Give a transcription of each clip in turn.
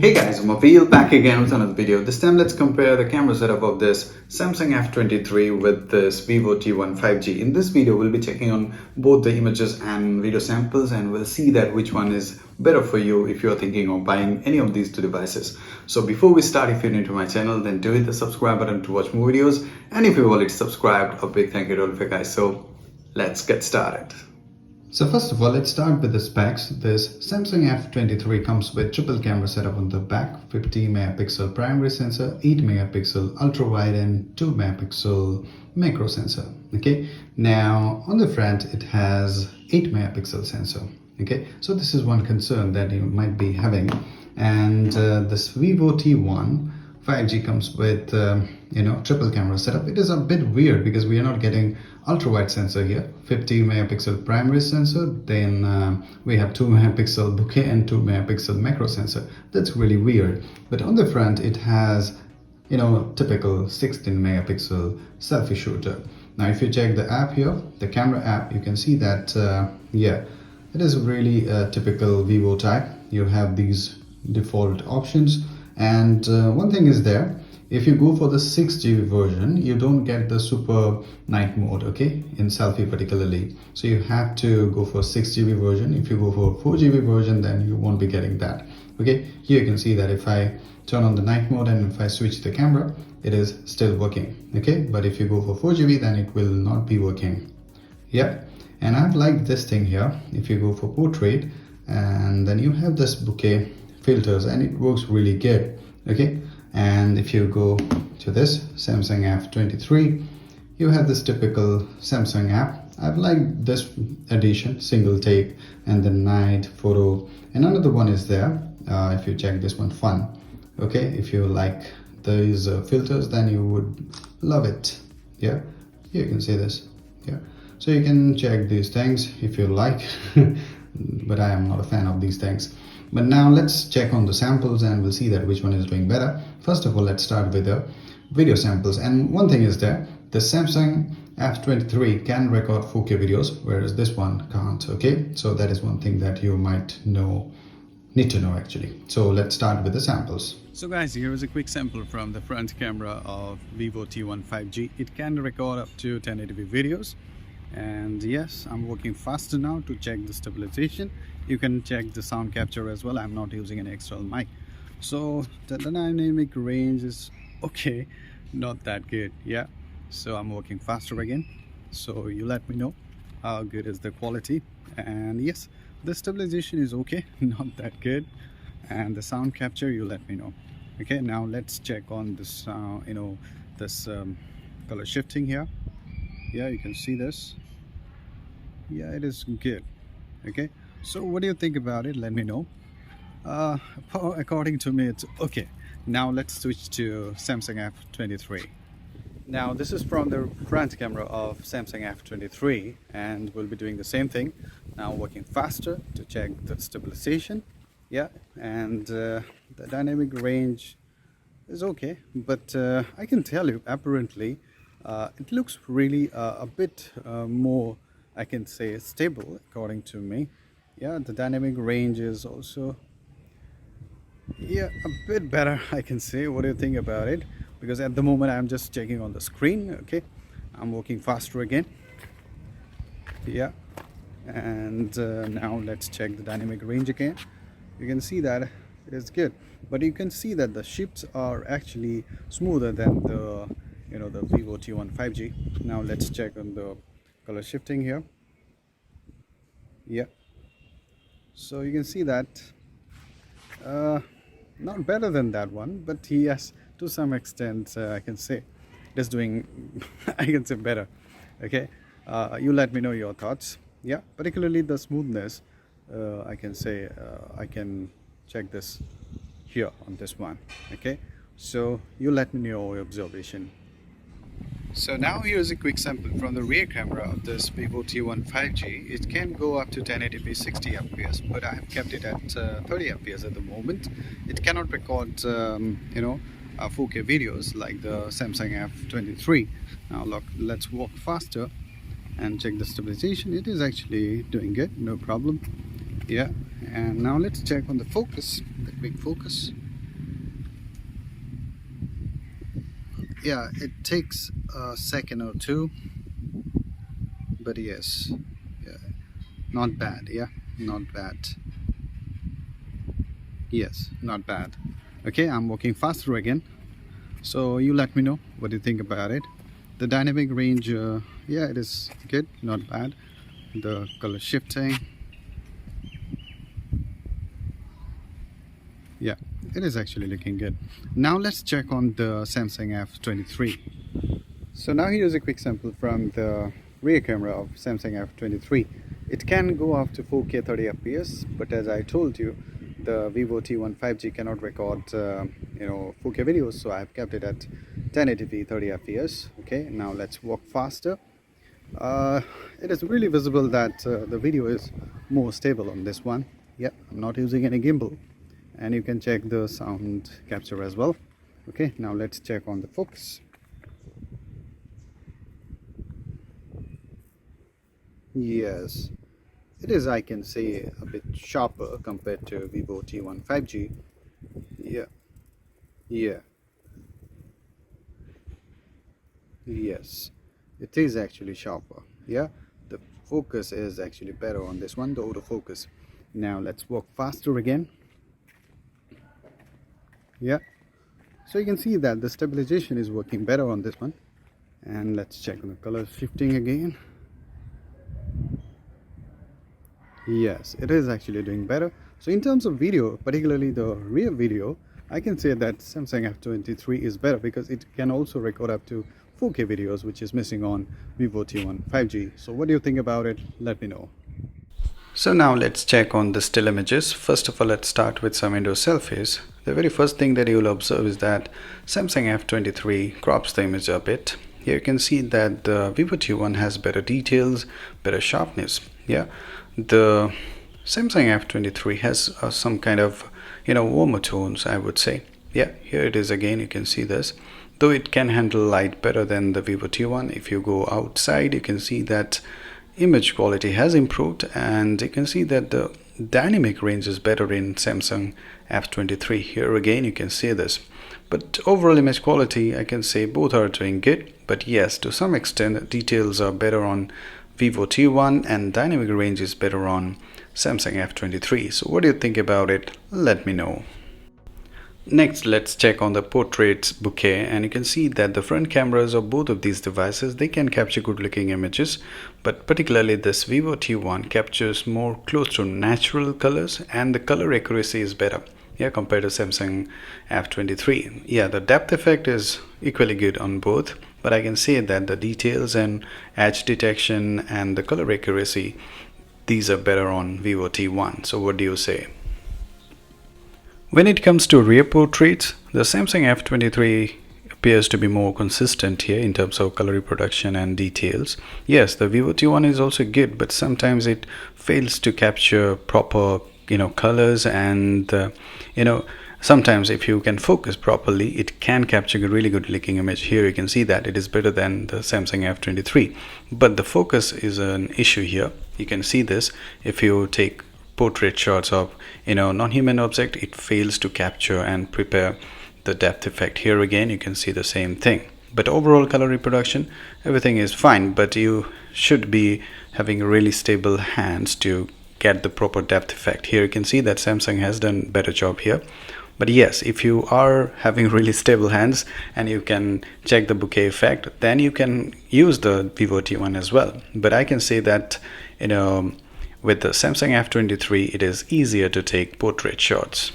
Hey guys, I'm Abil back again with another video. This time let's compare the camera setup of this Samsung F23 with this Vivo T1 5G. In this video, we'll be checking on both the images and video samples, and we'll see that which one is better for you if you're thinking of buying any of these two devices. So before we start, if you're new to my channel, then do hit the subscribe button to watch more videos. And if you've already subscribed, a big thank you to all of you guys. So let's get started. So first of all, let's start with the specs. This Samsung F23 comes with triple camera setup on the back, 50 megapixel primary sensor, 8 megapixel ultra wide and 2 megapixel macro sensor. Okay, now on the front it has 8 megapixel sensor. Okay, so this is one concern that you might be having. And this Vivo T1 5G comes with triple camera setup. It is a bit weird because we are not getting ultra wide sensor here, 50 megapixel primary sensor, then we have 2 megapixel bokeh and 2 megapixel macro sensor. That's really weird. But on the front it has typical 16 megapixel selfie shooter. Now if you check the app here, the camera app, you can see that it is really a typical Vivo type. You have these default options, and one thing is there, if you go for the 6GB version, you don't get the super night mode, okay, in selfie particularly. So you have to go for 6GB version. If you go for 4GB version, then you won't be getting that. Okay, here you can see that if I turn on the night mode and if I switch the camera, it is still working. Okay, but if you go for 4GB, then it will not be working. Yep, and I've liked this thing here. If you go for portrait, and then you have this bokeh filters, and it works really good. Okay, and if you go to this Samsung F23, you have this typical Samsung app. I've liked this addition, single take and the night photo, and another one is there. If you check this one, fun. Okay, if you like these filters, then you would love it. Yeah, here you can see this. Yeah, so you can check these things if you like but I am not a fan of these things. But now let's check on the samples and we'll see that which one is doing better. First of all, let's start with the video samples. And one thing is that the Samsung F23 can record 4K videos, whereas this one can't. Okay, so that is one thing that you might need to know actually. So let's start with the samples. So guys, here is a quick sample from the front camera of Vivo T1 5G. It can record up to 1080p videos. And yes, I'm working faster now to check the stabilization. You can check the sound capture as well. I'm not using an external mic. So the dynamic range is okay, not that good. Yeah, so I'm working faster again. So you let me know how good is the quality. And yes, the stabilization is okay, not that good. And the sound capture, you let me know. Okay, now let's check on this color shifting here. Yeah, you can see this. Yeah, it is good. Okay, so what do you think about it? Let me know. According to me, it's okay. Now let's switch to Samsung F23. Now this is from the front camera of Samsung F23, and we'll be doing the same thing. Now working faster to check the stabilization. Yeah, and the dynamic range is okay, but I can tell you apparently it looks really a bit more, I can say, stable according to me. Yeah, the dynamic range is also a bit better, I can say. What do you think about it? Because at the moment I'm just checking on the screen. Okay, I'm working faster again. Yeah, and now let's check the dynamic range again. You can see that it is good, but you can see that the shifts are actually smoother than the the Vivo T1 5G. Now let's check on the color shifting here. Yeah, so you can see that not better than that one, but yes, to some extent I can say it is doing I can say better. Okay, you let me know your thoughts. Yeah, particularly the smoothness, I can say I can check this here on this one. Okay, so you let me know your observation. So now here's a quick sample from the rear camera of this Vivo T1 5G. It can go up to 1080p 60 fps, but I have kept it at 30 fps at the moment. It cannot record 4K videos like the Samsung F23. Now look, let's walk faster and check the stabilization. It is actually doing good, no problem. Yeah, and now let's check on the focus, the quick focus. Yeah, it takes a second or two, but yes, yeah, not bad. Yeah, not bad. Yes, not bad. Okay, I'm working faster again. So you let me know what you think about it. The dynamic range, yeah, it is good, not bad. The color shifting, yeah, it is actually looking good. Now let's check on the Samsung F23. So now here's a quick sample from the rear camera of Samsung F23. It can go up to 4K 30 fps, but as I told you, the Vivo T1 5G cannot record 4K videos, so I've kept it at 1080p 30 fps. Okay, now let's walk faster. It is really visible that the video is more stable on this one. Yeah, I'm not using any gimbal, and you can check the sound capture as well. Okay, now let's check on the focus. Yes, it is, I can say, a bit sharper compared to Vivo T1 5G. Yeah, yeah, yes, it is actually sharper. Yeah, the focus is actually better on this one, the autofocus. Now let's walk faster again. Yeah, so you can see that the stabilization is working better on this one. And let's check on the color shifting again. Yes, it is actually doing better. So in terms of video, particularly the rear video, I can say that Samsung F23 is better because it can also record up to 4K videos, which is missing on Vivo T1 5G. So what do you think about it? Let me know. So now let's check on the still images. First of all, let's start with some indoor selfies. The very first thing that you will observe is that Samsung F23 crops the image a bit. Here you can see that the Vivo T1 has better details, better sharpness. Yeah, the Samsung F23 has some kind of warmer tones, I would say. Yeah, here it is again. You can see this. Though it can handle light better than the Vivo T1, if you go outside, you can see that image quality has improved, and you can see that the dynamic range is better in Samsung F23. Here again you can see this, but overall image quality, I can say both are doing good. But yes, to some extent details are better on Vivo T1 and dynamic range is better on Samsung F23. So what do you think about it? Let me know. Next, let's check on the portraits bouquet, and you can see that the front cameras of both of these devices, they can capture good looking images, but particularly this Vivo T1 captures more close to natural colors, and the color accuracy is better, yeah, compared to Samsung F23. Yeah, the depth effect is equally good on both, but I can say that the details and edge detection and the color accuracy, these are better on Vivo T1. So what do you say? When it comes to rear portraits, the Samsung F23 appears to be more consistent here in terms of color reproduction and details. Yes, the Vivo T1 is also good, but sometimes it fails to capture proper colors, and sometimes if you can focus properly, it can capture a really good looking image. Here you can see that it is better than the Samsung F23, but the focus is an issue here. You can see this. If you take portrait shots of non-human object, it fails to capture and prepare the depth effect. Here again you can see the same thing, but overall color reproduction, everything is fine, but you should be having really stable hands to get the proper depth effect. Here you can see that Samsung has done better job here. But yes, if you are having really stable hands and you can check the bokeh effect, then you can use the Vivo T1 as well. But I can say that with the Samsung F23, it is easier to take portrait shots.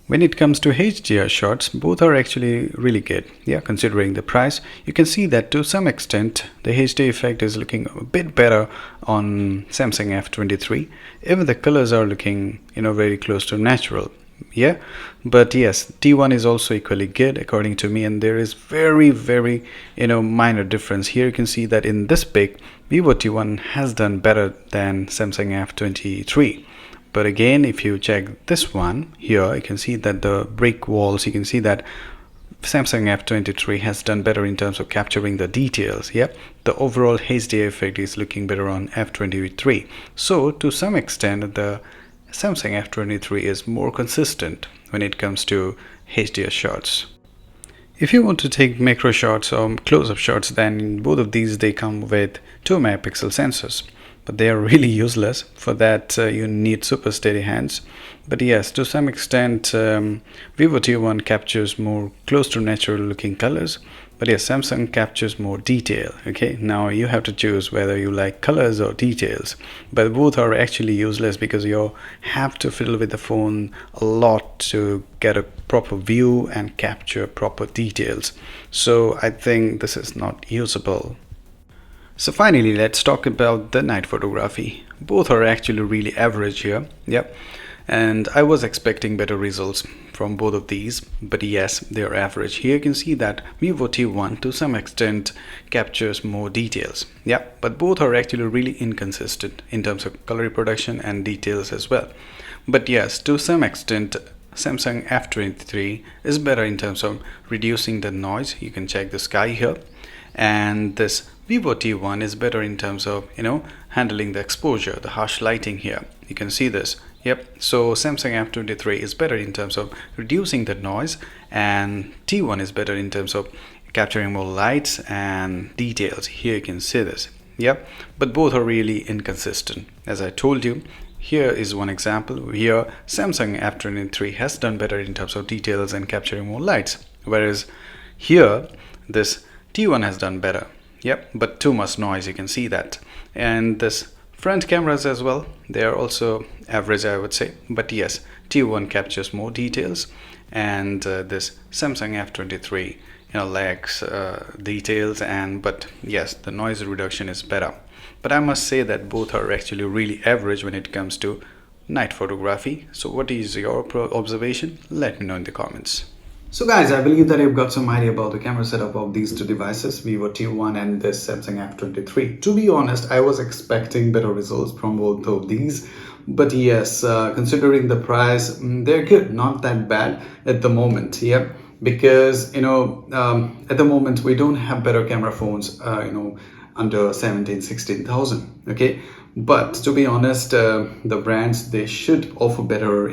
When it comes to HDR shots, both are actually really good. Yeah, considering the price, you can see that to some extent the HD effect is looking a bit better on Samsung F23. Even the colors are looking very close to natural. Yeah, but yes, T1 is also equally good according to me, and there is very minor difference. Here you can see that in this pic, Vivo T1 has done better than Samsung F23. But again, if you check this one here, you can see that the brick walls, you can see that Samsung F23 has done better in terms of capturing the details. Yeah, the overall HD effect is looking better on F23. So to some extent, the Samsung F23 is more consistent when it comes to HDR shots. If you want to take macro shots or close-up shots, then in both of these they come with 2 megapixel sensors. But they are really useless. For that you need super steady hands. But yes, to some extent Vivo T1 captures more close to natural looking colors. But yes, Samsung captures more detail. Okay, now you have to choose whether you like colors or details. But both are actually useless because you have to fiddle with the phone a lot to get a proper view and capture proper details. So I think this is not usable. So finally, let's talk about the night photography. Both are actually really average here. Yep. And I was expecting better results from both of these, but yes, they're average. Here you can see that Vivo T1 to some extent captures more details. Yeah, but both are actually really inconsistent in terms of color reproduction and details as well. But yes, to some extent Samsung F23 is better in terms of reducing the noise. You can check the sky here. And this Vivo T1 is better in terms of, handling the exposure, the harsh lighting here. You can see this. Yep, so Samsung F23 is better in terms of reducing the noise, and T1 is better in terms of capturing more lights and details. Here you can see this. Yep, but both are really inconsistent. As I told you, here is one example. Here Samsung F23 has done better in terms of details and capturing more lights, whereas here this T1 has done better. Yep, but too much noise, you can see that. And this front cameras as well, they are also average, I would say. But yes, T1 captures more details, and this Samsung F23 lacks details, but yes, the noise reduction is better. But I must say that both are actually really average when it comes to night photography. So what is your observation? Let me know in the comments. So guys, I believe that you've got some idea about the camera setup of these two devices, Vivo T1 and this Samsung F23. To be honest, I was expecting better results from both of these. But yes, considering the price, they're good, not that bad at the moment. Yep. Because, at the moment, we don't have better camera phones, under 16,000. Okay. But to be honest, the brands, they should offer better,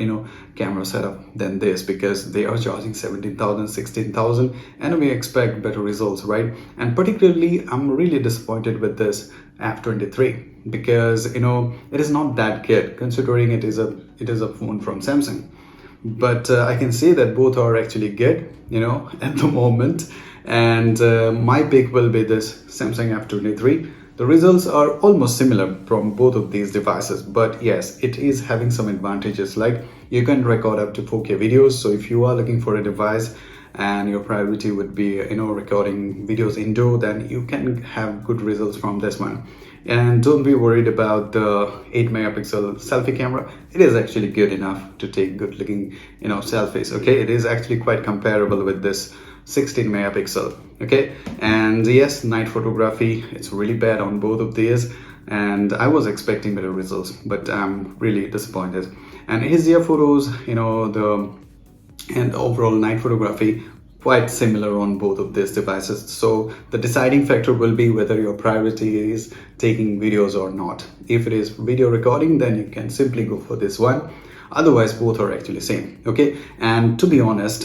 camera setup than this, because they are charging 17,000, 16,000, and we expect better results, right? And particularly, I'm really disappointed with this F23 because, it is not that good considering it is a phone from Samsung. But I can say that both are actually good, at the moment. And my pick will be this Samsung F23. The results are almost similar from both of these devices, but yes, it is having some advantages, like you can record up to 4K videos. So if you are looking for a device and your priority would be, recording videos indoor, then you can have good results from this one. And don't be worried about the 8 megapixel selfie camera. It is actually good enough to take good looking, selfies. Okay, it is actually quite comparable with this 16 megapixel. Okay, and yes, night photography, it's really bad on both of these, and I was expecting better results, but I'm really disappointed. And easier photos, and overall night photography, quite similar on both of these devices. So the deciding factor will be whether your priority is taking videos or not. If it is video recording, then you can simply go for this one. Otherwise, both are actually same. Okay, and to be honest,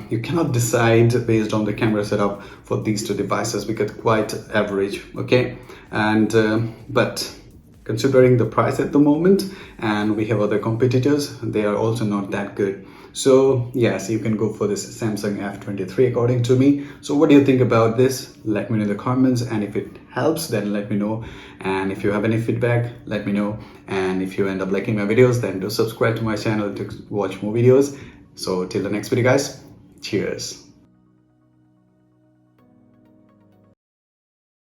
you cannot decide based on the camera setup for these two devices because quite average. Okay, and but considering the price at the moment, and we have other competitors, they are also not that good. So yes, you can go for this Samsung F23 according to me. So what do you think about this? Let me know in the comments, and if it helps, then let me know. And if you have any feedback, let me know. And if you end up liking my videos, then do subscribe to my channel to watch more videos. So till the next video guys, cheers.